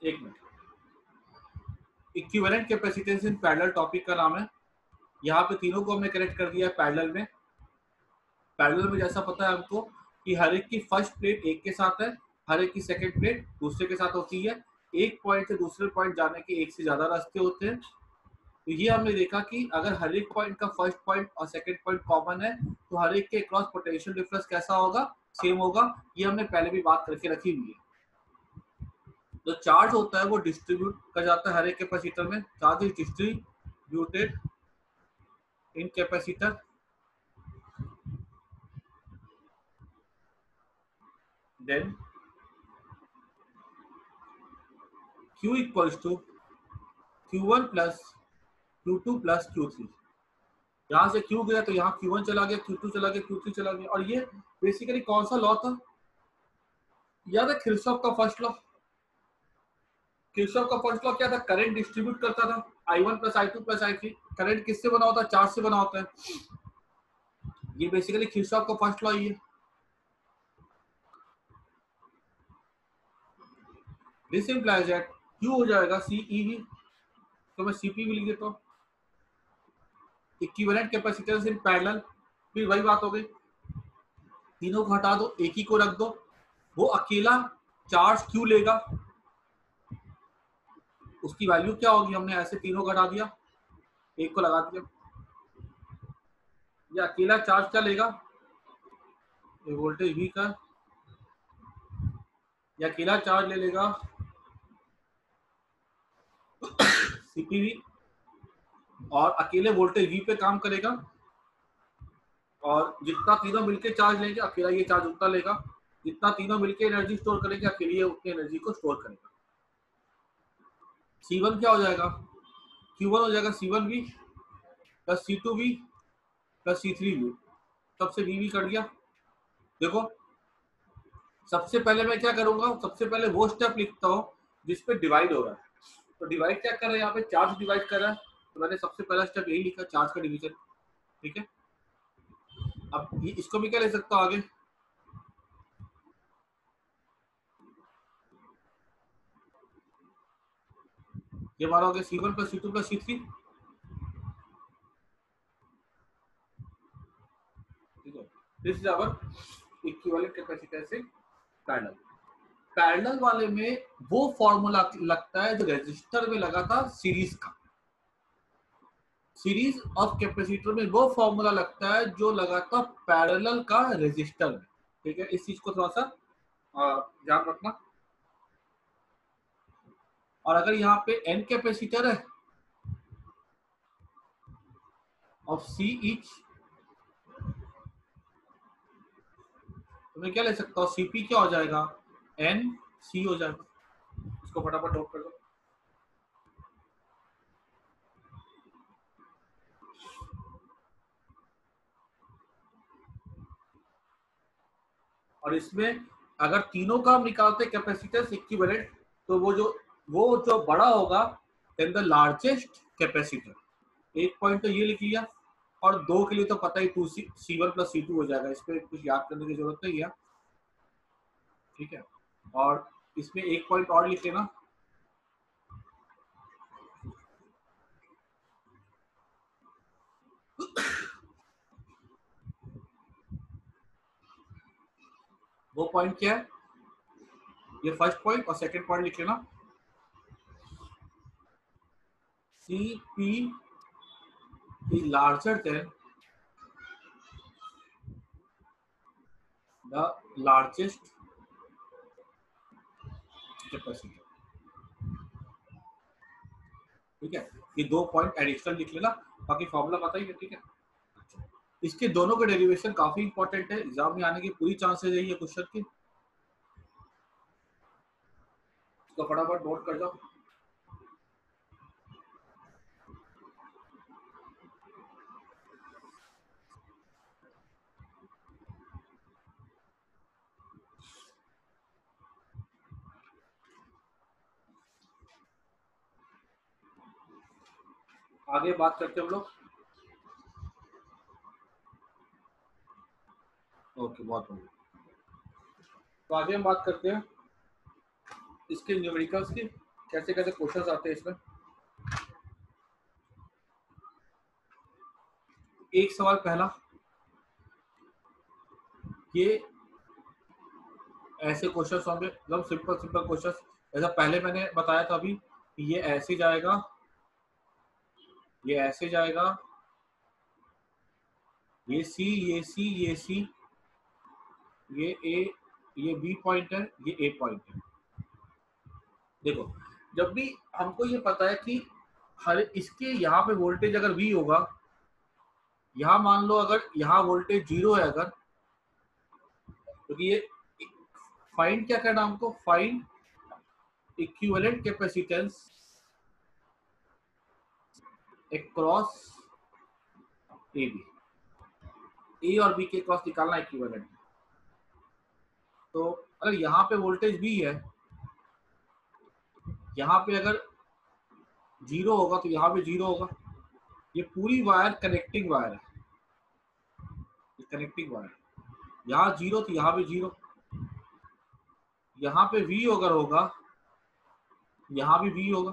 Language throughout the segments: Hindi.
एक minute, equivalent capacitance in parallel topic का नाम है। यहाँ पे तीनों को हमने कनेक्ट कर दिया है पैरेलल में। पैरेलल में जैसा पता है हमको कि हर एक की फर्स्ट प्लेट एक के साथ है, हर एक की सेकंड प्लेट दूसरे के साथ होती है। एक पॉइंट से दूसरे पॉइंट जाने के एक से ज्यादा रास्ते होते हैं। तो ये हमने देखा कि अगर हर एक पॉइंट का फर्स्ट पॉइंट और सेकंड पॉइंट कॉमन है तो हर एक के क्रॉस पोटेंशियल डिफरेंस कैसा होगा, सेम होगा। ये हमने पहले भी बात करके रखी हुई है। जो चार्ज होता है वो डिस्ट्रीब्यूट कर जाता है हर एक कैपेसिटर में। Charge is distributed in capacitor, then Q equals to Q1 plus Q2 plus Q3। यहाँ से Q गया तो यहाँ Q1 चला गया, Q2 चला गया, Q3 चला गया। और ये बेसिकली कौन सा लॉ था, याद है? किरचॉफ का फर्स्ट लॉ। किरचॉफ का फर्स्ट लॉ क्या था? करंट डिस्ट्रीब्यूट करता था, I1 plus I2 plus I3। Current किससे बना होता है? चार्ज से बना होता है। ये बेसिकली किरचॉफ का फर्स्ट लॉ ही है। दिस इंप्लाइज दैट Q हो जाएगा CEV, तो मैं CP भी लिख देता हूँ। इक्विवेलेंट कैपेसिटेंस इन पैरेलल, फिर वही बात हो गई, तीनों को हटा दो, एक ही को रख दो। वो अकेला चार्ज Q लेगा, उसकी वैल्यू क्या होगी? हमने ऐसे तीनों को हटा दिया, एक को लगा दिया। ये अकेला चार्ज क्या लेगा? वोल्टेज V का, या अकेला चार्ज ले लेगा CPV, और अकेले वोल्टेज V पे काम करेगा। और जितना तीनों मिलके चार्ज लेंगे अकेला ये चार्ज उतना लेगा, जितना तीनों मिलके एनर्जी स्टोर करेंगे अकेले ये उतनी एनर्जी को स्टोर करेगा। C1 क्या हो जाएगा? Q1 हो जाएगा C1V plus C2V plus C3V। तब से V कट गया। देखो, सबसे पहले मैं क्या करूंगा, सबसे पहले वो स्टेप लिखता हूँ जिसपे डिवाइड हो रहा है। तो डिवाइड क्या कर रहा है यहाँ पे? चार्ज डिवाइड कर रहा है, तो मैंने सबसे पहला स्टेप यही लिखा, चार्ज का डिवीजन। ठीक है, अब इसको भी क्या ले सकता हूँ आगे? ये हमारा हो गया C1 plus C2 plus C3। ठीक है, this is our equivalent capacitance in parallel. Parallel वाले में वो फॉर्मूला लगता है जो रेजिस्टर में लगा था सीरीज का। सीरीज ऑफ कैपेसिटर में वो फॉर्मूला लगता है जो लगा था पैरेलल का रेजिस्टर में। ठीक है, इस चीज को थोड़ा सा ध्यान रखना। और अगर यहाँ पे n कैपेसिटर है ऑफ C ईच, तो मैं क्या ले सकता हूँ? CP क्या हो जाएगा? NC हो जाएगा। इसको फटाफट नोट कर दो। और इसमें अगर तीनों का हम निकालते कैपेसिटेंस इक्विवेलेंट, तो वो जो बड़ा होगा देन द लार्जेस्ट कैपेसिटर। एक पॉइंट तो ये लिख लिया, और दो के लिए तो पता ही C1 प्लस C2 हो जाएगा, इस पर कुछ याद करने की जरूरत नहीं है। ठीक है, और इसमें एक पॉइंट और लिख लेना, वो पॉइंट क्या है? ये फर्स्ट पॉइंट, और सेकंड पॉइंट लिख लेना, CP is larger than the largest capacitor. ठीक है, ये दो पॉइंट एडिशनल लिख लेना, बाकी फॉर्मूला पता ही है। ठीक है, इसके दोनों के डेरिवेशन काफी इंपॉर्टेंट है, एग्जाम में आने की पूरी चांसेस है ये क्वेश्चन की। इसको फटाफट नोट कर जाओ। आगे बात करते हैं हम लोग। ओके, बहुत बढ़िया। तो आगे हम बात करते हैं इसके न्यूमेरिकल्स की। कैसे कैसे क्वेश्चन आते हैं इसमें। एक सवाल पहला, ये ऐसे क्वेश्चन होंगे एकदम सिंपल सिंपल क्वेश्चन। जैसा पहले मैंने बताया था अभी, ये ऐसे जाएगा, ये ऐसे जाएगा, ये सी, ये सी, ये सी, ये ए, ये बी पॉइंट है, ये ए पॉइंट है। देखो, जब भी हमको ये पता है कि हर इसके यहाँ पे वोल्टेज अगर वी होगा, यहाँ मान लो अगर यहाँ वोल्टेज 0 है अगर, क्योंकि ये फाइंड क्या करना हमको, find equivalent capacitance across A B, A और बी के क्रॉस निकालना इक्विवेलेंट। तो अगर यहाँ पे वोल्टेज बी है, यहाँ पे अगर 0 होगा तो यहाँ पे 0 होगा। ये पूरी वायर कनेक्टिंग वायर है, ये कनेक्टिंग वायर, यहाँ 0 तो यहाँ भी 0। यहाँ पे V अगर होगा, यहाँ भी V होगा,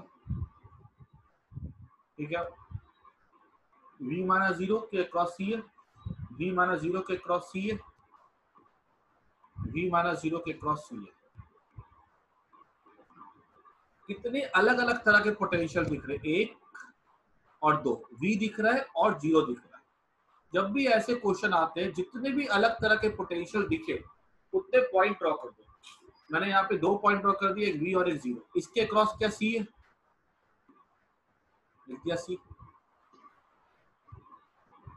ठीक है। V माइनस 0 के क्रॉस सी है, V माइनस 0 के क्रॉस सी है, V माइनस 0 के क्रॉस सी है। कितने अलग अलग तरह के पोटेंशियल दिख रहे, 1 और 2, V दिख रहा है और 0 दिख रहा है। जब भी ऐसे क्वेश्चन आते हैं, जितने भी अलग तरह के पोटेंशियल दिखे उतने पॉइंट ड्रॉ कर दो। मैंने यहाँ पे 2 पॉइंट ड्रॉ कर दिए, एक V और एक 0। इसके क्रॉस क्या C है, लिख दिया C।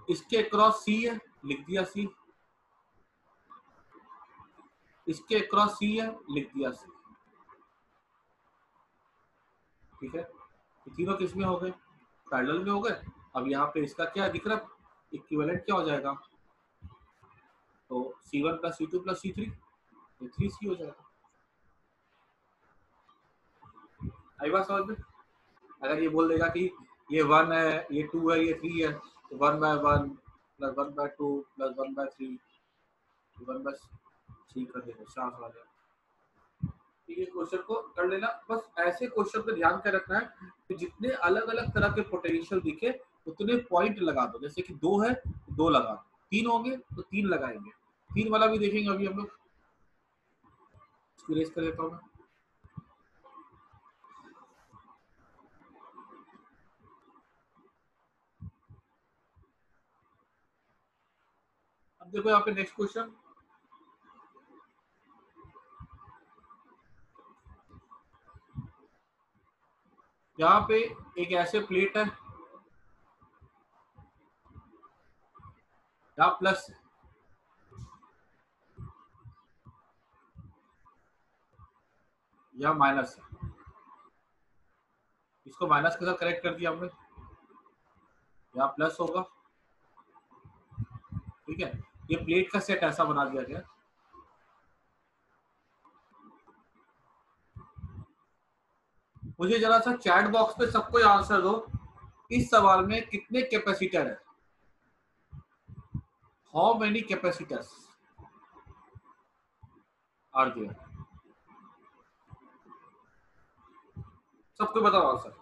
इसके क्रॉस C है, लिख दिया C। इसके क्रॉस C है, लिख दिया C। ठीक है, तीनों किस में हो गए, पैरेलल में हो गए। अब यहाँ पे इसका क्या दिख रहा, इक्विवेलेंट क्या हो जाएगा, तो C1 plus C2 plus C3, ये 3C हो जाएगा। आई बात समझ में। अगर ये बोल देगा कि ये 1 है, ये 2 है, ये 3 है, तो 1/1 प्लस 1/2 प्लस 1/3 1/3 कर देगा, 4 आ जाएगा। ठीक है, क्वेश्चन को कर लेना। बस ऐसे क्वेश्चन पे ध्यान कर रखना है कि जितने अलग अलग तरह के पोटेंशियल दिखे उतने पॉइंट लगा दो। जैसे कि 2 है, 2 लगा दो, 3 होंगे तो 3 लगाएंगे। 3 वाला भी देखेंगे अभी हम लोग। इसको रेस कर देता हूँ मैं। अब देखो यहाँ पे नेक्स्ट क्वेश्चन, यहाँ पे एक ऐसे प्लेट है, यहाँ प्लस है, यहाँ माइनस है। इसको माइनस के साथ करेक्ट कर दिया हमने, यहाँ प्लस होगा। ठीक है, ये प्लेट का सेट ऐसा बना दिया गया। मुझे जरा सा चैट बॉक्स पे सबको आंसर दो, इस सवाल में कितने कैपेसिटर है, how many capacitors are there, सबको बताओ आंसर।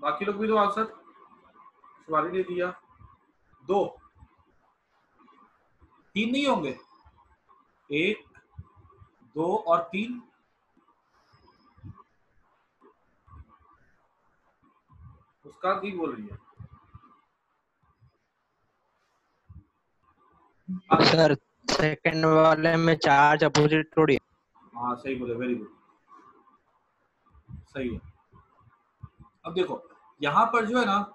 बाकी लोग भी दो आंसर, शिवाली ने दिया 2, 3 नहीं होंगे, 1, 2 और 3। उसका भी बोल रही है सर, सेकंड वाले में चार्ज अपोजिट थोड़ी। हाँ सही बोले, वेरी गुड, सही है। अब देखो यहाँ पर जो है ना,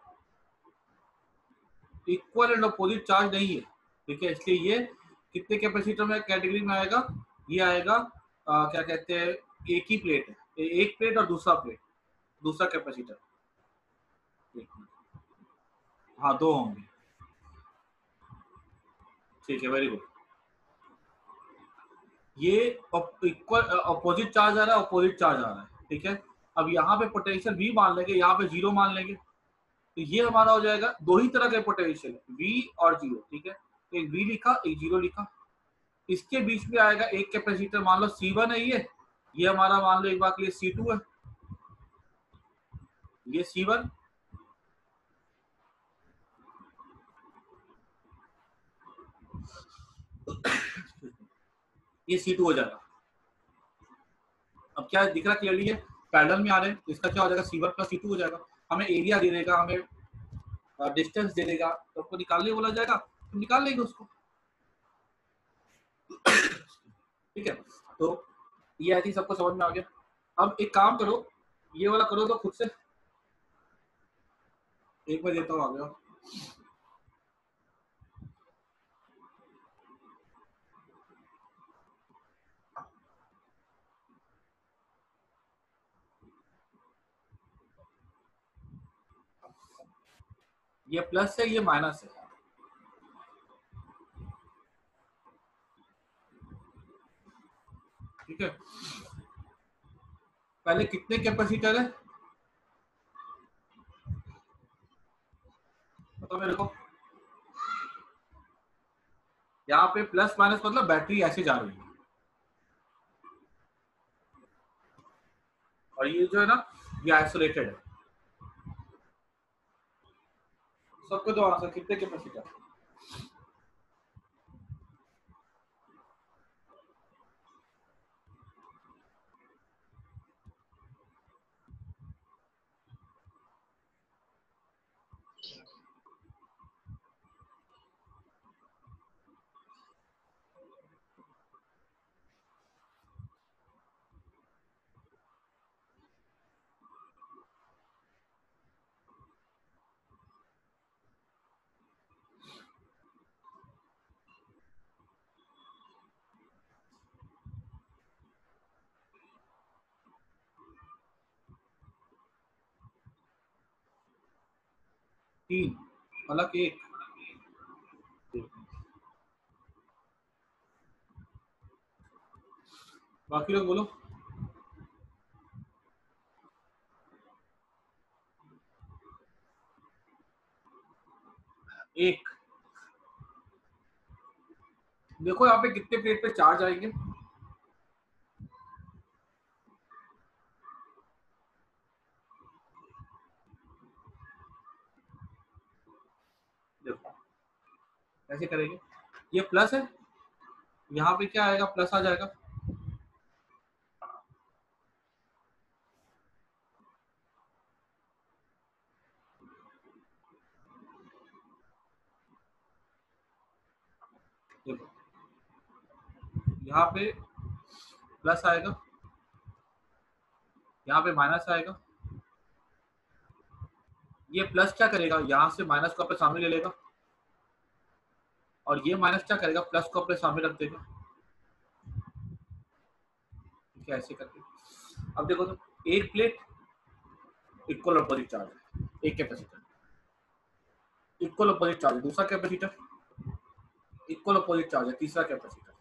इक्वल एंड अपोजिट चार्ज नहीं है। ठीक है, इसलिए ये कितने कैपेसिटर में कैटेगरी में आएगा, ये आएगा क्या कहते हैं, एक ही प्लेट है, एक प्लेट और दूसरा प्लेट, दूसरा कैपेसिटर। हाँ 2 होंगे, ठीक है, वेरी गुड। ये इक्वल अपोजिट चार्ज आ रहा है, अपोजिट चार्ज आ रहा है, ठीक है। अब यहाँ पे पोटेंशियल V मान लेंगे, यहाँ पे 0 मान लेंगे, तो ये हमारा हो जाएगा दो ही तरह के पोटेंशियल, V और 0, ठीक है। तो एक V लिखा, एक 0 लिखा। इसके बीच में आएगा एक कैपेसिटर, मान लो C1 है, ये हमारा मान लो एक बार के लिए C2 है, ये C1, ये C2 हो जाएगा। अब क्या दिख रहा क्लियरली है, पैरेलल में आ रहे हैं, इसका क्या हो जाएगा C1 प्लस C2 हो जाएगा। हमें एरिया दे देगा, हमें डिस्टेंस दे देगा, तो आपको निकालने बोला जाएगा तो निकाल लेंगे उसको, ठीक है। तो ये आई थिंक सबको समझ में आ गया। अब एक काम करो, ये वाला करो तो खुद से, एक बार देता हूँ, आ गया। ये प्लस है, ये माइनस है, ठीक है। पहले कितने कैपेसिटर है बताओ मेरे को। यहाँ पे प्लस माइनस मतलब बैटरी ऐसे जा रही है, और ये जो है ना, ये आइसोलेटेड है। सबको दो आंसर, कितने कैपेसिटर? तीन, अलग एक, बाकी लोग बोलो। एक, देखो यहाँ पे कितने प्लेट पे चार्ज आएंगे, देखो ऐसे करेंगे, ये प्लस है, यहाँ पे क्या आएगा, प्लस आ जाएगा, देखो यहाँ पे प्लस आएगा, यहाँ पे माइनस आएगा। ये प्लस क्या करेगा, यहाँ से माइनस को अपने सामने ले लेगा, और ये माइनस क्या करेगा, प्लस को अपने सामने रख देगा, ठीक है, ऐसे करके। अब देखो तो एक प्लेट इक्वल अपोजिट चार्ज है, एक कैपेसिटर इक्वल अपोजिट चार्ज है, दूसरा कैपेसिटर इक्वल अपोजिट चार्ज है, तीसरा कैपेसिटर,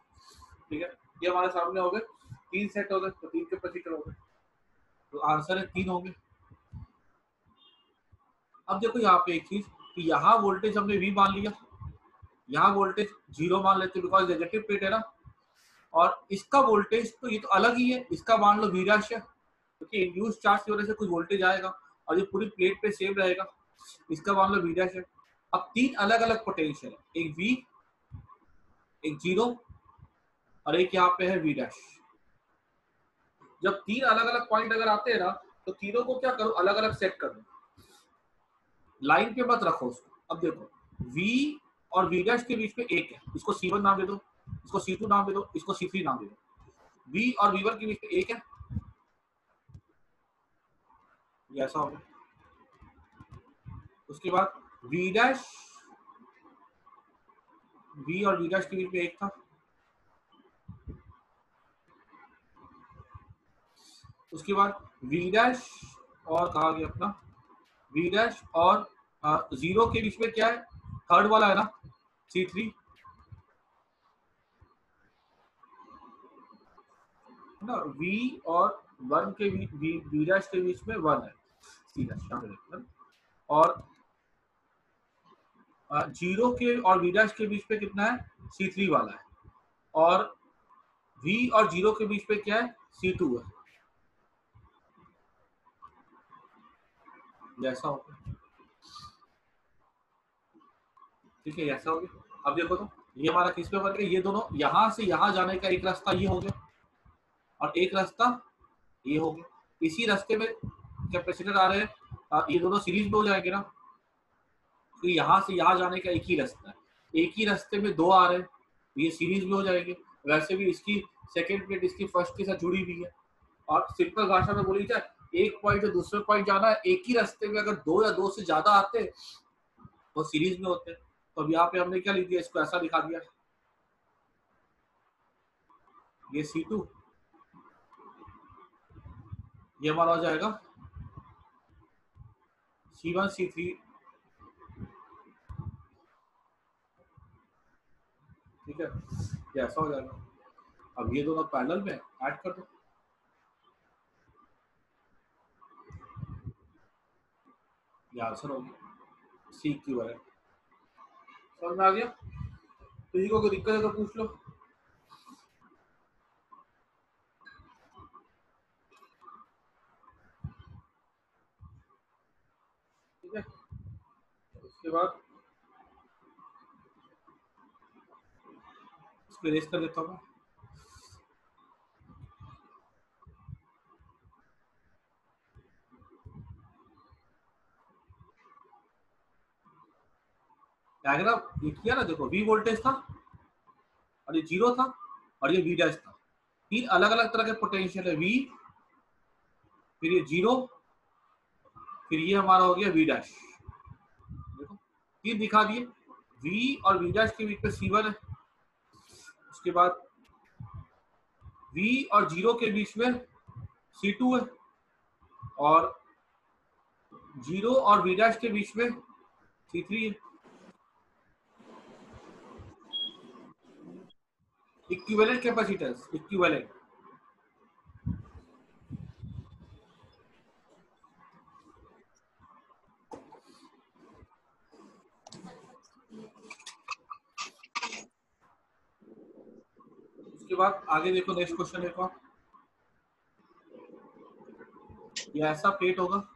ठीक है। ये हमारे सामने हो गए, तीन सेट हो गए, तो तीन कैपेसिटर हो गए, तो आंसर है तीन हो गए। अब देखो यहाँ पे एक चीज कि यहाँ वोल्टेज हमने V मान लिया, यहाँ वोल्टेज 0 मान लेते बिकॉज नेगेटिव प्लेट है ना, और इसका वोल्टेज तो ये तो अलग ही है, इसका मान लो V' है, क्योंकि इंड्यूस चार्ज की वजह से कुछ वोल्टेज आएगा, और ये पूरी प्लेट पे सेम रहेगा, इसका मान लो V' है। अब तीन अलग अलग पोटेंशियल है, एक V, एक 0 और एक यहाँ पे है V'। जब तीन अलग अलग पॉइंट अगर आते हैं ना, तो तीनों को क्या करो, अलग अलग सेट कर दो, लाइन पे मत रखो उसको। अब देखो V और V' के बीच में एक है, इसको C1 नाम दे दो, इसको C2 नाम दे दो, इसको C3 नाम दे दो। V और V1 के बीच में एक है, ये ऐसा होगा। उसके बाद V' V और V' के बीच में एक था, उसके बाद V' और कहा गया अपना V' और 0 के बीच में क्या है, थर्ड वाला है ना C3, ना V और 1 के बीच V डैश के बीच में 1 है सीधा शामिल, और 0 के और V डैश के बीच में कितना है C3 वाला है, और V और 0 के बीच में क्या है C2 है। जैसा हो गया, ठीक है, ऐसा हो गया। अब देखो तो ये हमारा किस पे बन गया, ये दोनों यहां से यहां जाने का एक रास्ता ये हो गया और एक रास्ता ये हो गया। इसी रास्ते में कैपेसिटर आ रहे हैं, ये दोनों सीरीज में हो जाएंगे ना, तो यहाँ से यहाँ जाने का एक ही रास्ता है, एक ही रास्ते में दो आ रहे हैं, ये सीरीज में हो जाएंगे। वैसे भी इसकी सेकेंड प्लेट इसकी फर्स्ट के साथ जुड़ी हुई है, और सिंपल भाषा में बोली जाए एक पॉइंट से दूसरे पॉइंट जाना है, एक ही रास्ते में अगर दो या दो से ज्यादा आते तो सीरीज में होते। तो अब यहाँ पे हमने क्या लिख दिया, इसको ऐसा दिखा दिया, ये C2 ये हमारा हो जाएगा C1 C3, ठीक है, ये ऐसा हो जाएगा। अब ये दोनों पैरेलल में ऐड कर दो, ये आंसर हो गया सी इक्विवेलेंट। समझ में आ गया? किसी को कोई दिक्कत है तो पूछ लो। ठीक है, उसके बाद इसको इरेज कर देता हूँ। डायग्राम ये किया ना, देखो V वोल्टेज था और ये 0 था और ये V डैश था, तीन अलग अलग तरह के पोटेंशियल है, V फिर ये 0 फिर ये हमारा हो गया V डैश। देखो तीन दिखा दिए, V और V डैश के बीच में C1 है, उसके बाद V और 0 के बीच में C2 है, और 0 और V डैश के बीच में C3 है। इक्विवेलेंट कैपेसिटेंस, इक्विवेलेंट उसके बाद आगे देखो, नेक्स्ट क्वेश्चन देखो, ये ऐसा प्लेट होगा,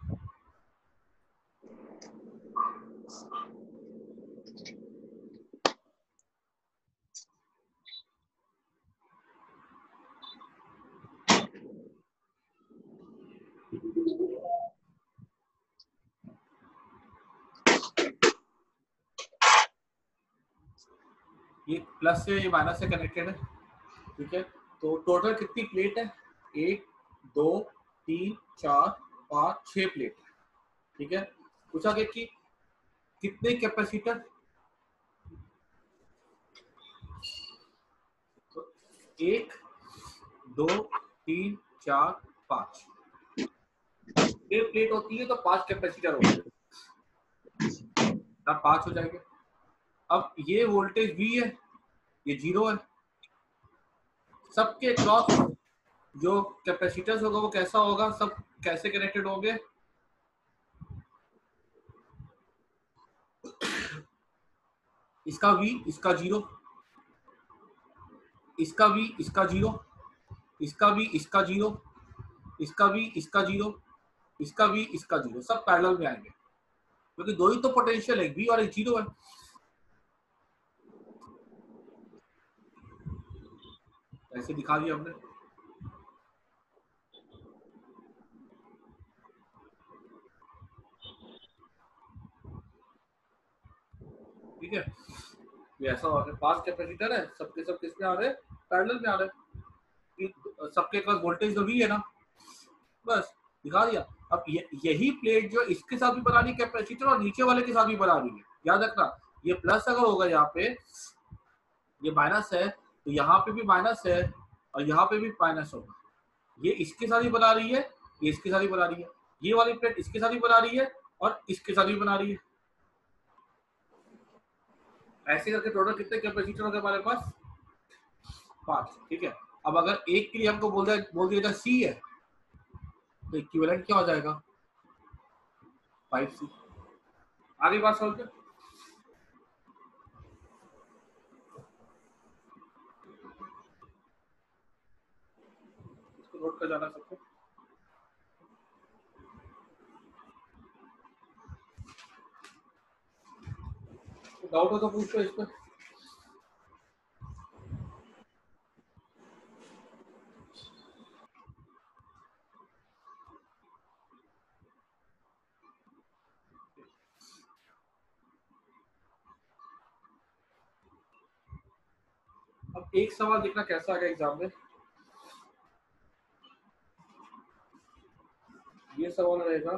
ये प्लस से ये माइनस से कनेक्टेड है, ठीक है। तो टोटल कितनी प्लेट है, 1 2 3 4 5 6 प्लेट, ठीक है। पूछा गया कि कितने कैपेसिटर, तो 1 2 3 4 5 प्लेट होती है तो 5 कैपेसिटर होते हैं, अब 5 हो जाएंगे। अब ये वोल्टेज V है, ये 0 है, सबके क्रॉस जो कैपेसिटर्स होगा वो कैसा होगा, सब कैसे कनेक्टेड होंगे, इसका V इसका 0, इसका V इसका 0, इसका V इसका 0, इसका V इसका 0, इसका V इसका 0, सब पैरेलल में आएंगे क्योंकि दो ही तो पोटेंशियल है, V और एक 0 है। ऐसे दिखा दिया हमने। ठीक है, ये ऐसा हो रहा है, 5 कैपेसिटर है, सबके सब किस में आ रहे हैं, पैरेलल में आ रहे हैं, सबके पास वोल्टेज तो V है ना, बस दिखा दिया। अब यही प्लेट जो इसके साथ भी बना रही है कैपेसिटर और नीचे वाले के साथ भी बना रही है, याद रखना ये प्लस अगर होगा यहाँ पे, ये माइनस है तो यहाँ पे भी माइनस है और यहाँ पे भी माइनस होगा, ये इसके साथ ही बना रही है, ये इसके साथ ही बना रही है, ये वाली प्लेट इसके साथ ही बना रही है और इसके साथ ही बना रही है। ऐसे करके टोटल कितने कैपेसिटर होंगे हमारे पास, 5, ठीक है। अब अगर एक के लिए हमको बोल दिया सी है तो इक्विवेलेंट क्या हो जाएगा 5C। आगे बात सॉल्व कर। इसको नोट कर जाना सबको। डाउट हो तो पूछ लो इस पर। अब एक सवाल देखना कैसा आ गया एग्जाम में। ये सवाल रहेगा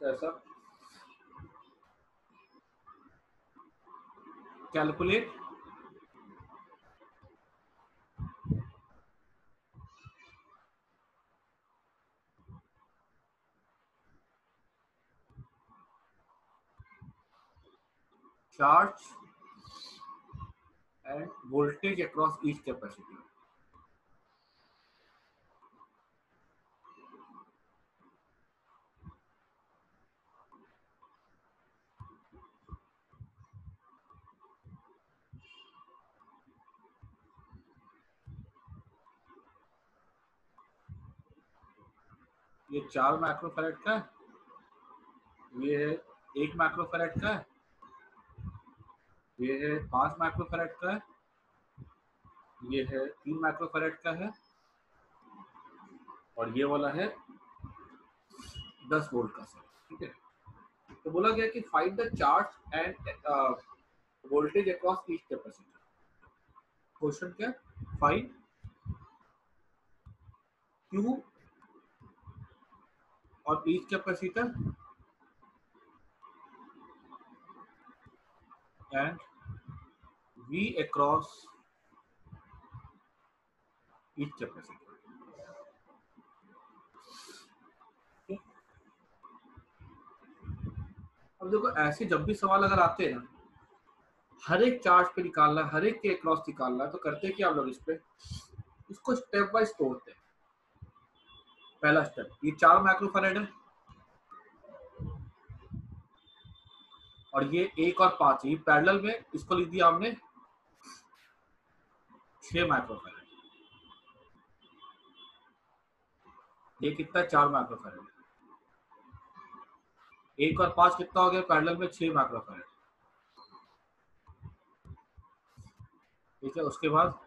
कैसा, calculate charge end voltage across each capacity. ये 4 माइक्रोफैरेड का है, ये है 1 माइक्रोफैरेड का है, ये है 5 माइक्रोफैरेड का है, ये है 3 माइक्रोफैरेड का है, और ये वाला है 10 वोल्ट का सेल। ठीक है। तो बोला गया कि find the charge end voltage across each capacity. Question क्या, फाइंड Q और each capacitor and V across each capacitor. अब देखो ऐसे जब भी सवाल अगर आते हैं ना, हर एक चार्ज पे निकालना है, हर एक के अक्रॉस निकालना है, तो करते हैं कि आप लोग इस पे इसको स्टेप वाइज तोड़ते हैं। पहला स्टेप, ये 4 माइक्रोफैरेड है और ये 1 और 5 ये पैरेलल में, इसको लिख दिया हमने 6 माइक्रोफैरेड। ये कितना, 4 माइक्रोफैरेड। 1 और 5 कितना हो गया पैरेलल में, 6 माइक्रोफैरेड। ठीक है। उसके बाद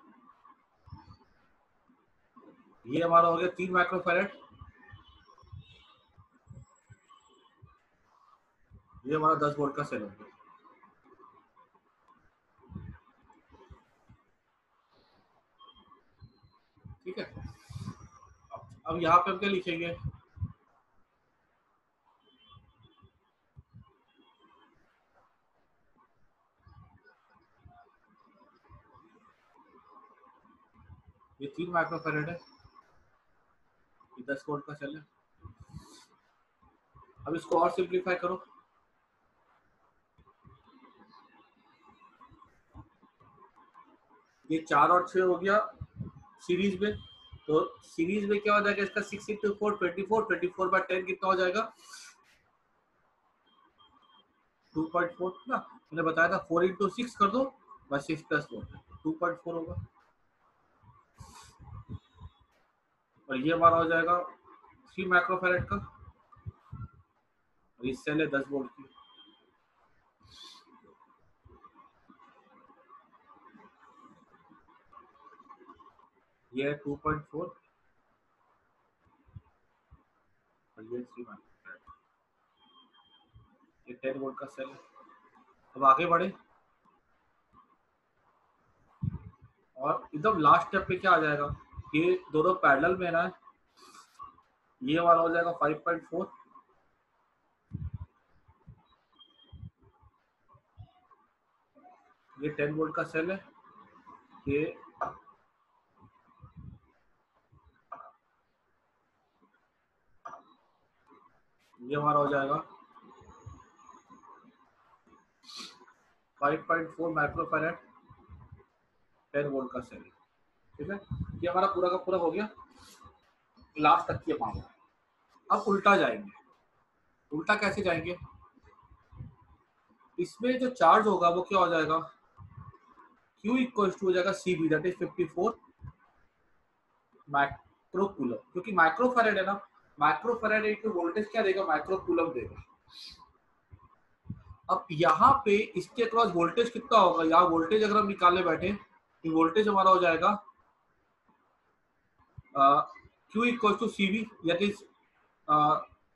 ये हमारा हो गया 3 माइक्रोफैरेड, ये हमारा 10 वोल्ट का सेल हो गया। ठीक है। अब यहाँ पे हम क्या लिखेंगे, ये 3 माइक्रोफैरेड है, ये 10 वोल्ट का सेल है। अब इसको और सिंप्लीफाई करो, ये 4 और 6 हो गया सीरीज में, तो सीरीज में क्या हो जाएगा इसका 6 इंटू 4 24, 24/10 कितना हो जाएगा 2.4 ना। मैंने बताया था 4 इंटू 6 कर दो बस 6 प्लस 4 2.4 होगा। और ये हमारा हो जाएगा 3 माइक्रोफैरेड का, और इस सेल है 10 वोल्ट की। ये है 2.4 और ये 3 माइक्रोफैरेड, ये 10 वोल्ट का सेल है। अब आगे बढ़े और एकदम लास्ट स्टेप पे क्या आ जाएगा, ये दोनों पैरेलल में ना, ये वाला हो जाएगा 5.4, ये 10 वोल्ट का सेल है, ये हमारा हो जाएगा 5.4 माइक्रोफैराड 10 वोल्ट का सेल। ठीक है, ये हमारा पूरा का पूरा हो गया लास्ट तक ये मामला। अब उल्टा जाएंगे। उल्टा कैसे जाएंगे? इसमें जो चार्ज होगा वो क्या हो जाएगा, Q इक्वल टू हो जाएगा CV, दैट इज 54 माइक्रोकूलम। क्योंकि माइक्रोफैराड है ना, माइक्रोफैराड एक वोल्टेज क्या देगा, माइक्रोकूलम देगा। अब यहाँ पे इसके अक्रॉस वोल्टेज कितना होगा, यहाँ वोल्टेज अगर हम निकालने बैठे तो वोल्टेज हमारा हो जाएगा Q equal to CV, that is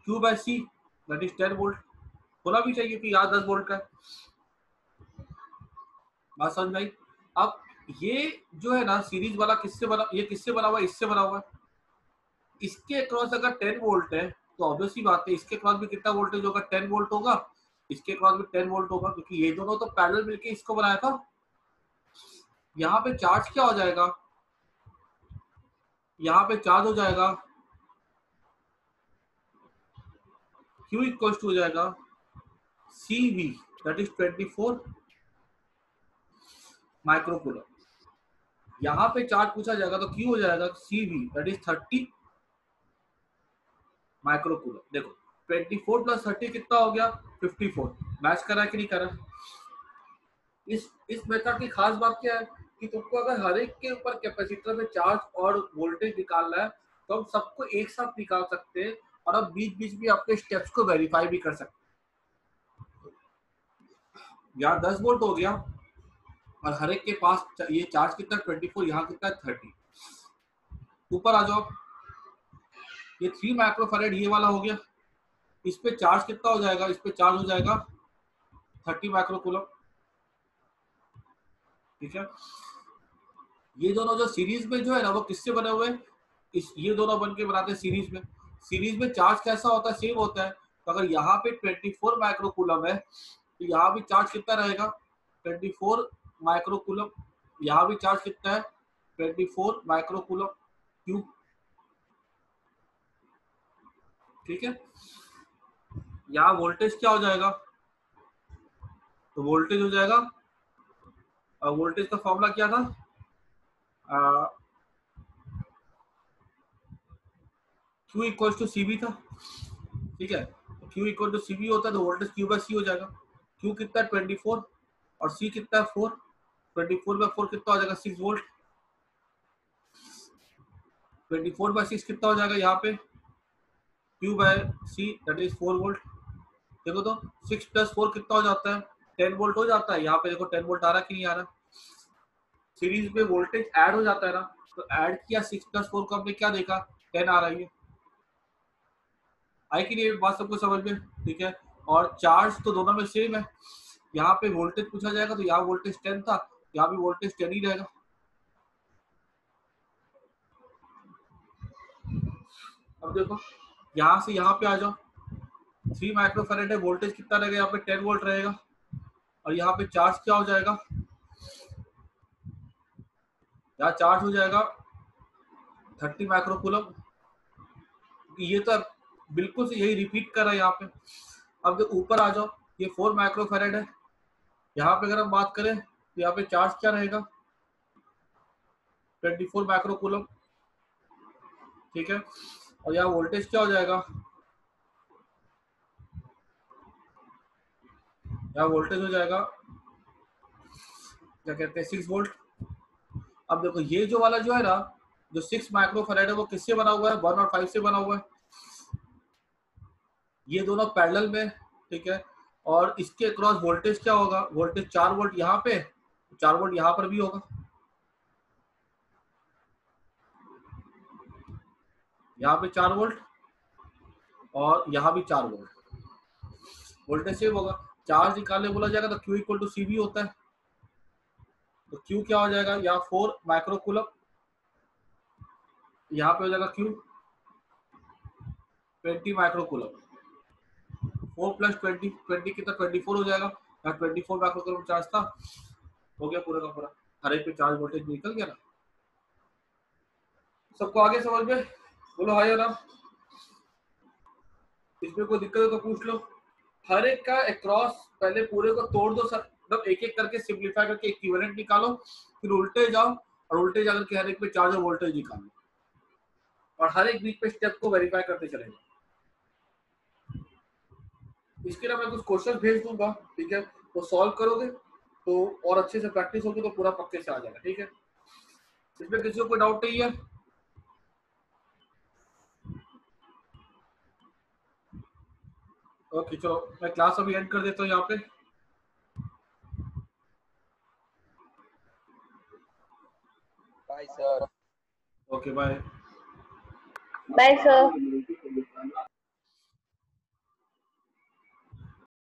Q by C, that is 10 volt. होना भी चाहिए कि यहाँ 10 वोल्ट का बात समझ में आई। अब ये जो है ना सीरीज वाला किससे बना, ये किससे बना हुआ है, इससे बना हुआ है। इसके अक्रॉस अगर 10 वोल्ट है तो ऑब्वियसली बात है इसके अक्रॉस भी कितना वोल्टेज होगा, 10 वोल्ट होगा, इसके अक्रॉस भी 10 वोल्ट होगा, क्योंकि ये दोनों तो पैरेलल मिलके इसको बनाया था। यहाँ पे चार्ज क्या हो जाएगा, यहाँ पे चार्ज हो जाएगा Q इक्वल टू हो जाएगा CV, दैट इज 24 माइक्रोकूलम। यहाँ पे चार्ज पूछा जाएगा तो Q हो जाएगा CV, दैट इज 30 माइक्रोकूलम। देखो 24 प्लस 30 कितना हो गया, 54। मैच कर रहा है कि नहीं कर रहा? इस मेथड की खास बात क्या है कि तुमको अगर हर एक के ऊपर कैपेसिटर में चार्ज और वोल्टेज निकालना है तो हम सबको एक साथ निकाल सकते हैं, और अब बीच बीच में अपने स्टेप्स को वेरीफाई भी कर सकते हैं। यहाँ 10 वोल्ट हो गया और हर एक के पास ये चार्ज कितना 24, यहाँ कितना 30। ऊपर आ जाओ, ये 3 माइक्रोफैराड ये वाला हो गया, इस पे चार्ज कितना हो जाएगा, इस पे चार्ज हो जाएगा 30 माइक्रोकूलम। ठीक है, ये दोनों जो सीरीज में जो है ना वो किससे बने हुए हैं, ये दोनों बन के बनाते हैं सीरीज में। सीरीज में चार्ज कैसा होता है, सेम होता है। तो अगर यहाँ पे 24 माइक्रोकूलम है तो यहाँ भी चार्ज कितना रहेगा, 24 माइक्रोकूलम। यहाँ भी चार्ज कितना है, 24 माइक्रोकूलम क्यूब। ठीक है, यहाँ वोल्टेज क्या हो जाएगा, तो वोल्टेज हो जाएगा, वोल्टेज का फॉर्मूला क्या था, Q इक्वल टू CV था। ठीक है, Q इक्वल टू CV होता है तो वोल्टेज Q बाय C हो जाएगा। Q कितना है 24 और C कितना है 4, 24 बाय 4 कितना हो जाएगा 6 वोल्ट। 24 बाय 6 कितना हो जाएगा यहाँ पे, Q by C that is 4 volt. देखो तो 6 प्लस 4 कितना हो जाता है, 10 वोल्ट हो जाता है। यहाँ पे देखो 10 वोल्ट आ रहा है कि नहीं आ रहा, सीरीज में वोल्टेज ऐड हो जाता है ना, तो ऐड किया 6 प्लस 4 को हमने क्या देखा, 10 आ रही है। आई कि नहीं बात सबको समझ में? ठीक है, और चार्ज तो दोनों में सेम है। यहाँ पे वोल्टेज पूछा जाएगा तो यहाँ वोल्टेज 10 था, यहाँ भी वोल्टेज 10 ही रहेगा। अब देखो यहाँ से यहाँ पे आ जाओ, 3 माइक्रोफैराड है, वोल्टेज कितना रहेगा, यहाँ पे 10 वोल्ट रहेगा, और यहाँ पे चार्ज क्या हो जाएगा, यहाँ चार्ज हो जाएगा 30 माइक्रोकूलम। ये तो बिल्कुल से यही रिपीट कर रहा है यहाँ पे। अब जो ऊपर आ जाओ, ये 4 माइक्रोफैराड है, यहाँ पे अगर हम बात करें तो यहाँ पे चार्ज क्या रहेगा, 24 माइक्रोकूलम। ठीक है, और यहाँ वोल्टेज क्या हो जाएगा, यहाँ वोल्टेज हो जाएगा क्या कहते हैं 6 वोल्ट। अब देखो ये जो वाला जो है ना, जो 6 माइक्रोफैराड है वो किससे बना हुआ है, 1 और 5 से बना हुआ है। ये दोनों पैरेलल में। ठीक है, और इसके अक्रॉस वोल्टेज क्या होगा, वोल्टेज 4 वोल्ट यहाँ पे, 4 वोल्ट यहाँ पर भी होगा, यहाँ पे 4 वोल्ट और यहाँ भी 4 वोल्ट, वोल्टेज सेम होगा। चार्ज निकालने बोला जाएगा तो Q इक्वल टू CV होता है, तो Q क्या हो जाएगा, यहाँ 4 माइक्रोकूलम, यहाँ पे हो जाएगा Q 20 माइक्रोकूलम। 4 प्लस 20, 20 कितना 24 हो जाएगा, यहाँ 24 माइक्रोकूलम चार्ज था, हो गया पूरा का पूरा। हर एक पे चार्ज वोल्टेज निकल गया ना। सबको आगे समझ में? बोलो हाय ना, इसमें कोई दिक्कत है तो पूछ लो। हर एक का अक्रॉस पहले पूरे को तोड़ दो सर, मतलब एक एक करके सिंप्लीफाई करके इक्विवेलेंट निकालो, फिर उल्टे जाओ और उल्टे जाकर के हर एक पे चार्ज और वोल्टेज निकालो और हर एक बीच पे स्टेप को वेरीफाई करते चलेगा। इसके लिए मैं कुछ क्वेश्चन भेज दूंगा, ठीक है, वो सॉल्व करोगे तो और अच्छे से प्रैक्टिस होगी तो पूरा पक्के से आ जाएगा, ठीक है। इसमें किसी को कोई डाउट नहीं है? ओके चलो मैं क्लास अभी एंड कर देता हूँ यहाँ पे। Bye sir. Okay bye. Bye sir.